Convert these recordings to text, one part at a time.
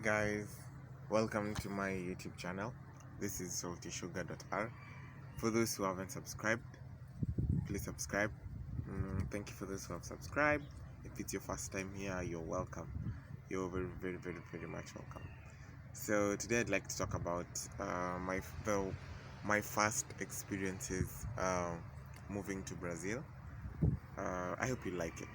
guys, welcome to my YouTube channel. This is saltysugar.r. For those who haven't subscribed, please subscribe. Thank you for those who have subscribed. If it's your first time here, you're welcome. You're very much welcome. So today I'd like to talk about my first experiences moving to Brazil. I hope you like it.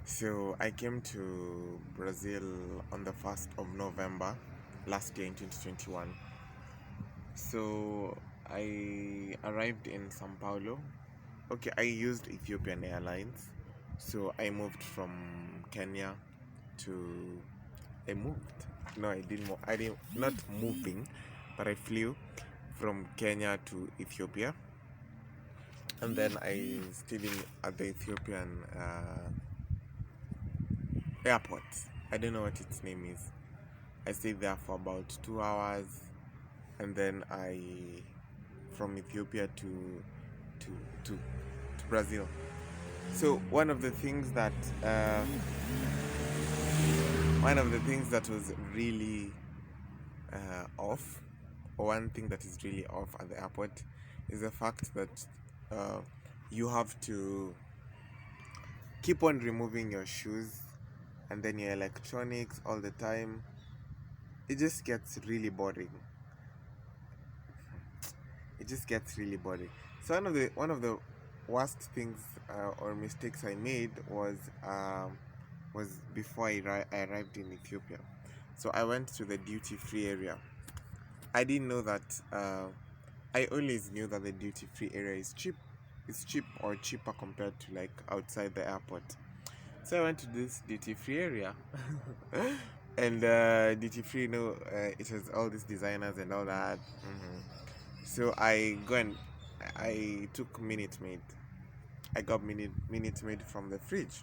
So I came to Brazil on the 1st of November last year in 2021. So I arrived in Sao Paulo. Okay, I used Ethiopian Airlines. So I moved from Kenya to I moved. No, I didn't move. I didn't not moving, but I flew from Kenya to Ethiopia. And then I stayed at the Ethiopian airport. I don't know what its name is. I stayed there for about 2 hours, and then I from Ethiopia to Brazil. So one of the things that was really off, or one thing that is really off at the airport, is the fact that you have to keep on removing your shoes and then your electronics all the time. It just gets really boring. So one of the worst things or mistakes I made was before I arrived in Ethiopia. So I went to the duty-free area. I didn't know that. I always knew that the duty-free area is cheap. It's cheap or cheaper compared to like outside the airport. So I went to this duty-free area, and duty-free, it has all these designers and all that. So I took Minute Maid. I got Minute Maid from the fridge.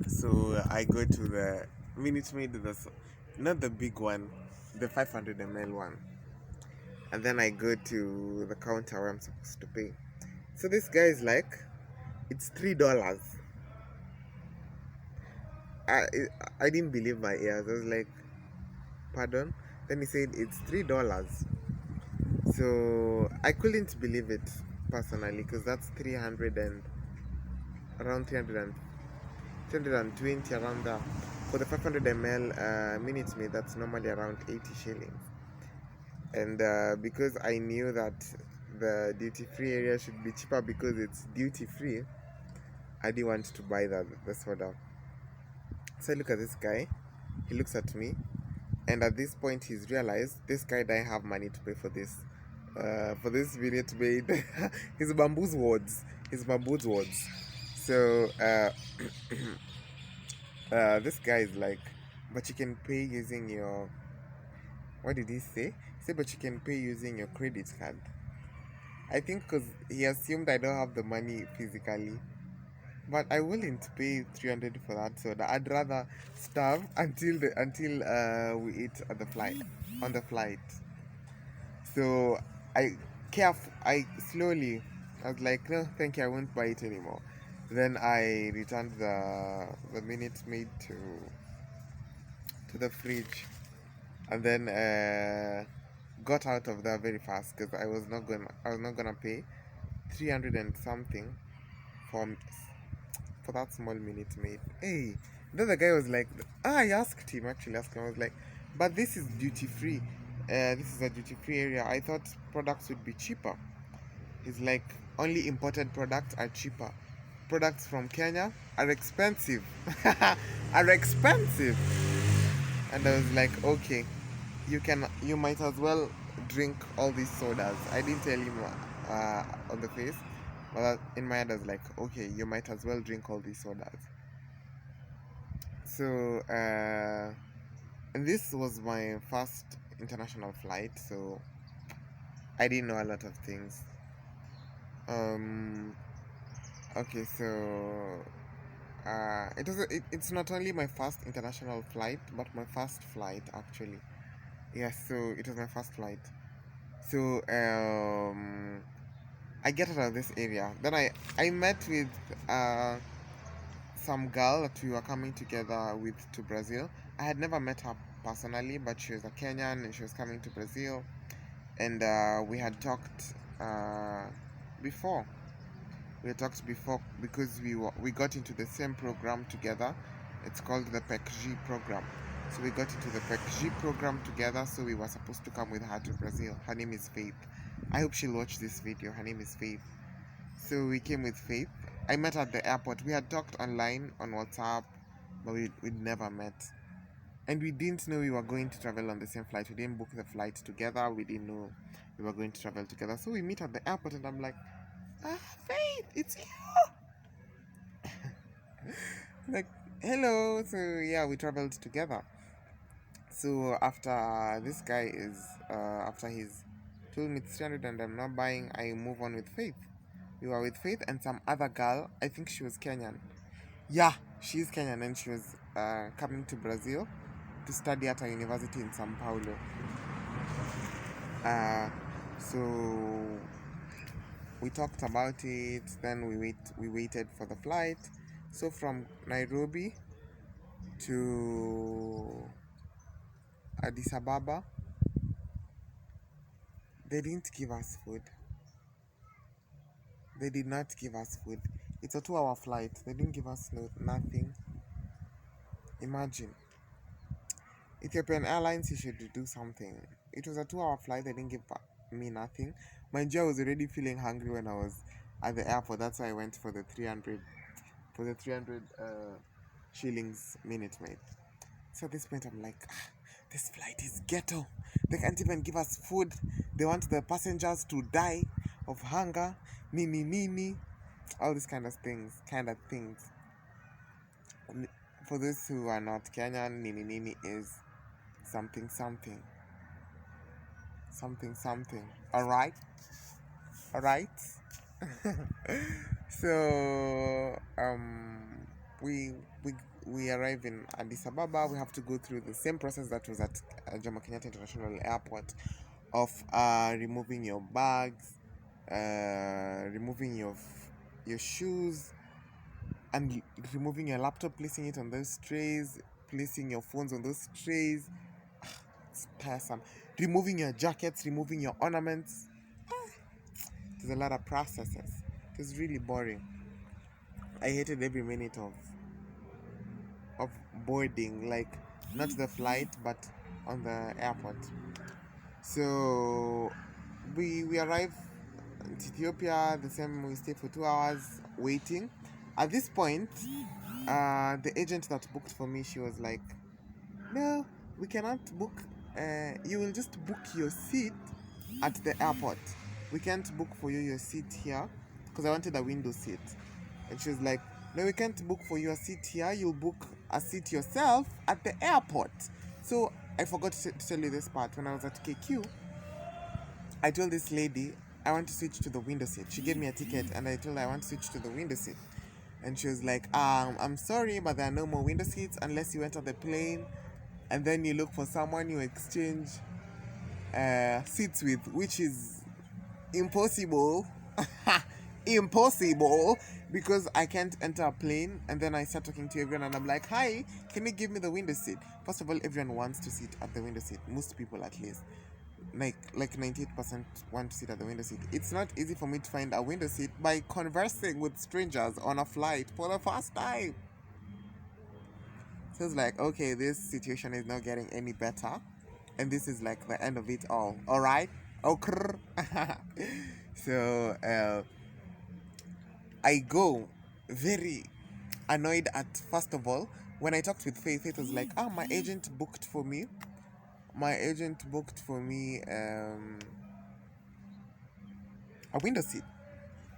So I go to the Minute Maid, not the big one, the 500 ml one, and then I go to the counter where I'm supposed to pay. So this guy is like, it's $3. I didn't believe my ears. I was like, pardon? Then he said it's $3. So I couldn't believe it personally, because that's 300 and around 320 around there. For the 500 ml Minute Maid, that's normally around 80 shillings. And because I knew that the duty-free area should be cheaper because it's duty-free, I didn't want to buy the soda. So I look at this guy, he looks at me, and at this point he's realized this guy doesn't have money to pay for this Minute Maid. His bamboos words. So this guy is like, but you can pay using your, what did he say? He said, but you can pay using your credit card. I think because he assumed I don't have the money physically. But I wouldn't pay 300 for that soda. I'd rather starve until we eat at the flight on the flight. So I slowly, I was like, no, thank you, I won't buy it anymore. Then I returned the Minute Maid to the fridge, and then got out of there very fast, because I was not gonna pay 300 and something for that small Minute Maid. Hey, then the guy was like, I asked him, I was like, but this is duty free. This is a duty free area. I thought products would be cheaper. He's like, only imported products are cheaper. Products from Kenya are expensive. Are expensive. And I was like, okay, you might as well drink all these sodas. I didn't tell him on the face, but in my head I was like, okay, you might as well drink all these sodas. So and this was my first international flight, so I didn't know a lot of things. Okay, so it's not only my first international flight, but my first flight actually. Yes, so it was my first flight. So I get out of this area. Then I met with some girl that we were coming together with to Brazil. I had never met her personally, but she was a Kenyan and she was coming to Brazil. And we had talked before. We had talked before because we got into the same program together. It's called the PECG program. So we got into the PECG program together. So we were supposed to come with her to Brazil. Her name is Faith. I hope she'll watch this video. Her name is Faith. So we came with Faith. I met her at the airport. We had talked online on WhatsApp, but we'd never met. And we didn't know we were going to travel on the same flight. We didn't book the flight together. We didn't know we were going to travel together. So we meet at the airport and I'm like, Faith, it's you. Like, hello. So yeah, we traveled together. So after this guy is, after he's told me it's 300 and I'm not buying, I move on with Faith. We were with Faith and some other girl. I think she was Kenyan. Yeah, she's Kenyan and she was coming to Brazil to study at a university in Sao Paulo. So we talked about it. Then we waited for the flight. So from Nairobi to Addis Ababa, they didn't give us food. They did not give us food. It's a 2-hour flight. They didn't give us nothing. Imagine. Ethiopian Airlines, you should do something. It was a 2-hour flight. They didn't give me nothing. Mind you, I was already feeling hungry when I was at the airport. That's why I went for the 300 shillings Minute Maid. So at this point, I'm like, this flight is ghetto. They can't even give us food. They want the passengers to die of hunger. Nini. All these kind of things. For those who are not Kenyan, Nini is something. Alright? So we arrive in Addis Ababa. We have to go through the same process that was at Jomo Kenyatta International Airport of removing your bags, removing your shoes, and removing your laptop, placing it on those trays, placing your phones on those trays. It's tiresome. Removing your jackets, removing your ornaments. There's a lot of processes. It was really boring. I hated every minute of boarding, like not the flight but on the airport. So we arrived in Ethiopia. The same, we stayed for 2 hours waiting. At this point, the agent that booked for me, she was like, no, we cannot book. You will just book your seat at the airport. We can't book for you your seat here, because I wanted a window seat. And she was like, no, we can't book for your seat here. You'll book a seat yourself at the airport. So I forgot to tell you this part. When I was at KQ, I told this lady I want to switch to the window seat. She gave me a ticket and I told her I want to switch to the window seat. And she was like, I'm sorry, but there are no more window seats unless you enter the plane and then you look for someone you exchange seats with, which is impossible. Impossible, because I can't enter a plane. And then I start talking to everyone and I'm like, hi, can you give me the window seat? First of all, everyone wants to sit at the window seat. Most people, at least. Like 98% want to sit at the window seat. It's not easy for me to find a window seat by conversing with strangers on a flight for the first time. So it's like, okay, this situation is not getting any better, and this is like the end of it all. Alright? Okay. So I go very annoyed at, first of all, when I talked with Faith, it was like, my agent booked for me a window seat.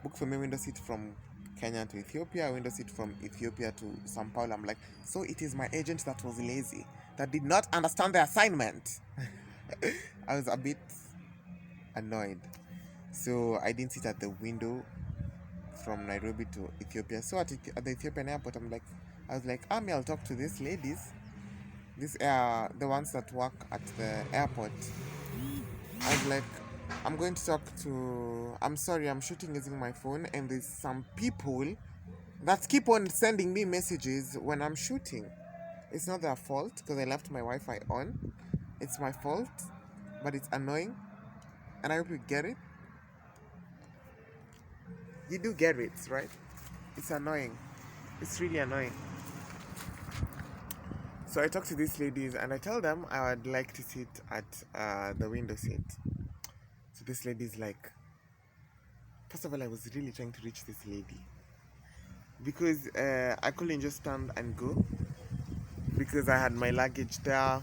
Booked for me a window seat from Kenya to Ethiopia, a window seat from Ethiopia to Sao Paulo. I'm like, so it is my agent that was lazy, that did not understand the assignment. I was a bit annoyed. So I didn't sit at the window from Nairobi to Ethiopia. So at the Ethiopian airport, I was like, I'll talk to these ladies. The ones that work at the airport. I was like, I'm sorry, I'm shooting using my phone, and there's some people that keep on sending me messages when I'm shooting. It's not their fault because I left my Wi-Fi on. It's my fault, but it's annoying, and I hope you get it. You do get it, right? It's annoying. It's really annoying. So I talk to these ladies and I tell them I would like to sit at the window seat. So this lady is like, first of all, I was really trying to reach this lady because I couldn't just stand and go because I had my luggage there.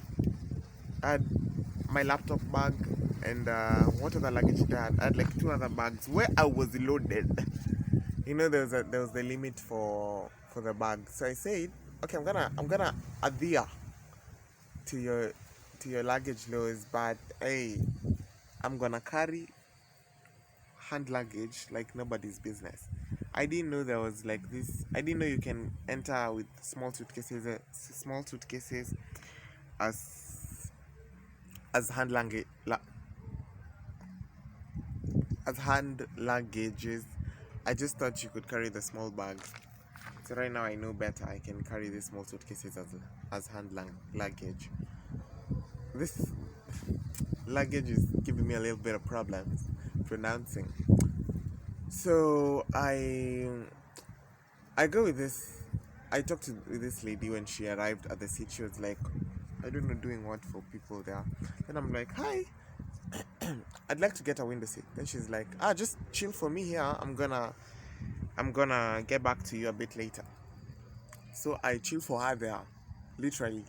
I had my laptop bag and what other luggage there? I had like two other bags where I was loaded. You know, there was the limit for the bag. So I said, okay, I'm gonna adhere to your luggage laws, but hey, I'm gonna carry hand luggage like nobody's business. I didn't know there was like this. I didn't know you can enter with small suitcases as as hand luggage as hand luggages. I just thought you could carry the small bags. So right now I know better. I can carry these small suitcases as luggage. This luggage is giving me a little bit of problems pronouncing. So I go with this. I talked to this lady when she arrived at the seat. She was like, I don't know doing what for people there. Then I'm like, hi, I'd like to get a window seat. Then she's like, just chill for me here. I'm gonna get back to you a bit later. So I chill for her there. Literally.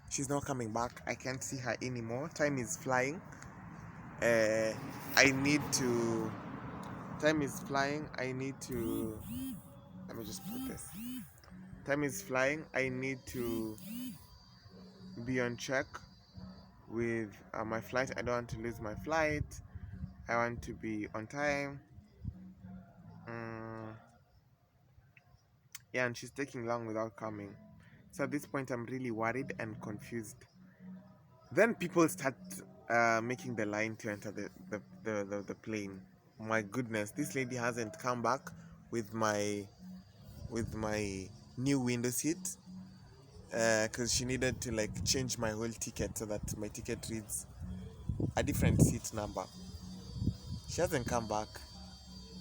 She's not coming back. I can't see her anymore. Time is flying. Uh, I need to. Time is flying. I need to. Let me just put this. Time is flying. I need to be on check with my flight. I don't want to lose my flight. I want to be on time. Mm, yeah, and she's taking long without coming. So at this point, I'm really worried and confused. Then people start making the line to enter the plane. My goodness, this lady hasn't come back with my new window seat because she needed to like change my whole ticket so that my ticket reads a different seat number. She hasn't come back.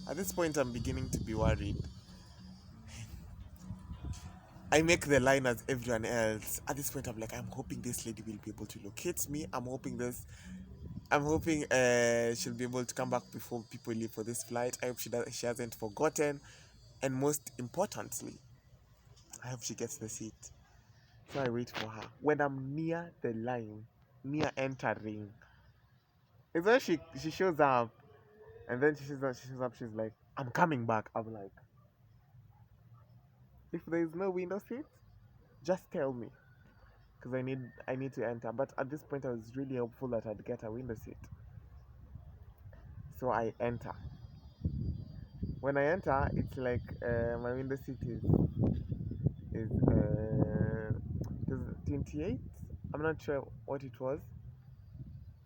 At this point, I'm beginning to be worried. I make the line as everyone else. At this point, I'm like, I'm hoping this lady will be able to locate me. I'm hoping she'll be able to come back before people leave for this flight. I hope she hasn't forgotten. And most importantly, I hope she gets the seat. So I wait for her. When I'm near the line, near entering, it's when she shows up. And then she's like, I'm coming back. I'm like, if there is no window seat, just tell me. Because I need to enter. But at this point I was really hopeful that I'd get a window seat. So I enter. When I enter, it's like my window seat is 28. I'm not sure what it was.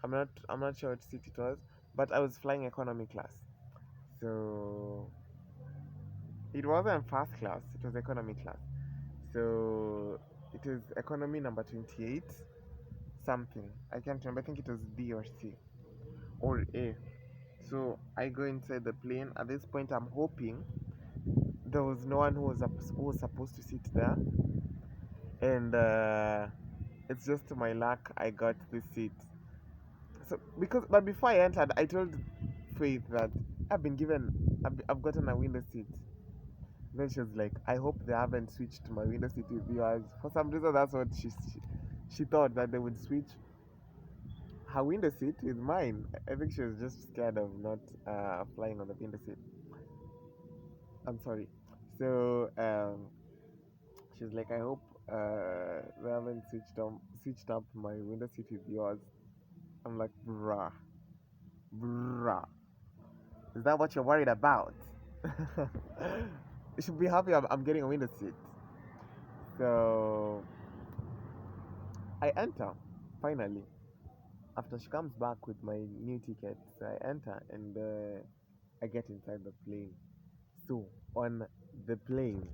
I'm not sure what seat it was, but I was flying economy class. So it wasn't first class, it was economy class. So it is economy number 28 something. I can't remember. I think it was D or C or A. So I go inside the plane. At this point I'm hoping there was no one who was supposed to sit there, and it's just to my luck I got this seat. So but before I entered, I told Faith that I've gotten a window seat. Then she was like, I hope they haven't switched my window seat with yours. For some reason, that's what she thought, that they would switch her window seat with mine. I think she was just scared of not flying on the window seat. I'm sorry. So she's like, I hope they haven't switched up my window seat with yours. I'm like, bruh, bruh. Is that what you're worried about? You should be happy I'm getting a window seat. So I enter finally. After she comes back with my new ticket, so I enter and I get inside the plane. So on the plane,